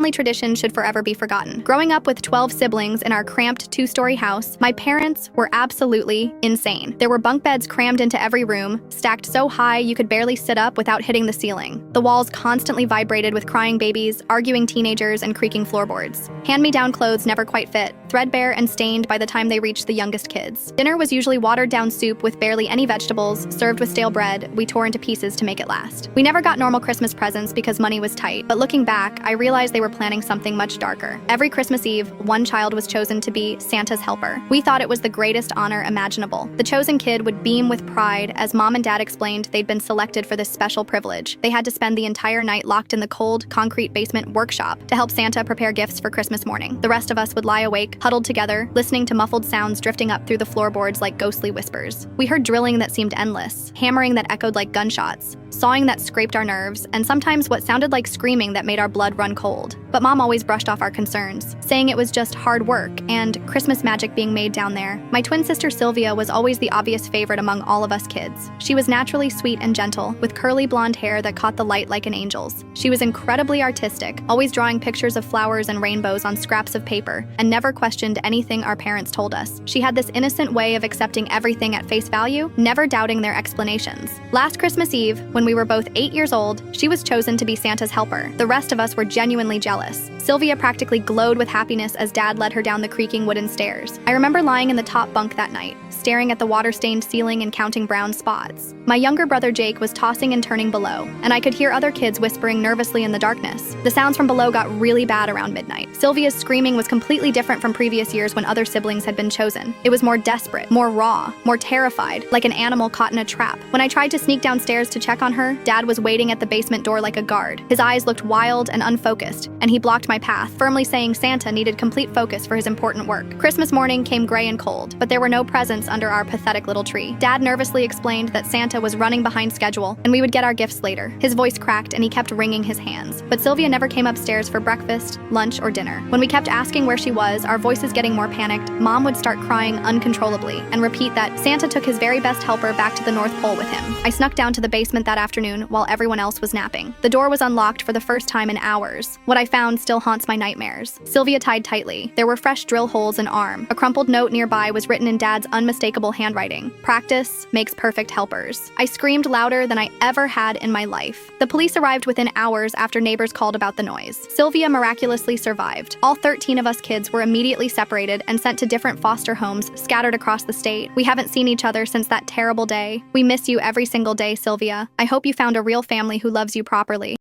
Family tradition should forever be forgotten. Growing up with 12 siblings in our cramped two-story house, my parents were absolutely insane. There were bunk beds crammed into every room, stacked so high you could barely sit up without hitting the ceiling. The walls constantly vibrated with crying babies, arguing teenagers, and creaking floorboards. Hand-me-down clothes never quite fit, threadbare and stained by the time they reached the youngest kids. Dinner was usually watered-down soup with barely any vegetables, served with stale bread we tore into pieces to make it last. We never got normal Christmas presents because money was tight, but looking back, I realized they were planning something much darker. Every Christmas Eve, one child was chosen to be Santa's helper. We thought it was the greatest honor imaginable. The chosen kid would beam with pride as Mom and Dad explained they'd been selected for this special privilege. They had to spend the entire night locked in the cold, concrete basement workshop to help Santa prepare gifts for Christmas morning. The rest of us would lie awake, huddled together, listening to muffled sounds drifting up through the floorboards like ghostly whispers. We heard drilling that seemed endless, hammering that echoed like gunshots, sawing that scraped our nerves, and sometimes what sounded like screaming that made our blood run cold. But Mom always brushed off our concerns, saying it was just hard work and Christmas magic being made down there. My twin sister Sylvia was always the obvious favorite among all of us kids. She was naturally sweet and gentle, with curly blonde hair that caught the light like an angel's. She was incredibly artistic, always drawing pictures of flowers and rainbows on scraps of paper, and never questioned anything our parents told us. She had this innocent way of accepting everything at face value, never doubting their explanations. Last Christmas Eve, when we were both 8 years old, she was chosen to be Santa's helper. The rest of us were genuinely jealous. Sylvia practically glowed with happiness as Dad led her down the creaking wooden stairs. I remember lying in the top bunk that night, staring at the water-stained ceiling and counting brown spots. My younger brother Jake was tossing and turning below, and I could hear other kids whispering nervously in the darkness. The sounds from below got really bad around midnight. Sylvia's screaming was completely different from previous years when other siblings had been chosen. It was more desperate, more raw, more terrified, like an animal caught in a trap. When I tried to sneak downstairs to check on her, Dad was waiting at the basement door like a guard. His eyes looked wild and unfocused, and he blocked my path, firmly saying Santa needed complete focus for his important work. Christmas morning came gray and cold, but there were no presents under our pathetic little tree. Dad nervously explained that Santa was running behind schedule, and we would get our gifts later. His voice cracked, and he kept wringing his hands. But Sylvia never came upstairs for breakfast, lunch, or dinner. When we kept asking where she was, our voices getting more panicked, Mom would start crying uncontrollably and repeat that Santa took his very best helper back to the North Pole with him. I snuck down to the basement that afternoon while everyone else was napping. The door was unlocked for the first time in hours. What I found still haunts my nightmares. Sylvia tied tightly. There were fresh drill holes in arm. A crumpled note nearby was written in Dad's unmistakable handwriting. Practice makes perfect helpers. I screamed louder than I ever had in my life. The police arrived within hours after neighbors called about the noise. Sylvia miraculously survived. All 13 of us kids were immediately separated and sent to different foster homes scattered across the state. We haven't seen each other since that terrible day. We miss you every single day, Sylvia. I hope you found a real family who loves you properly.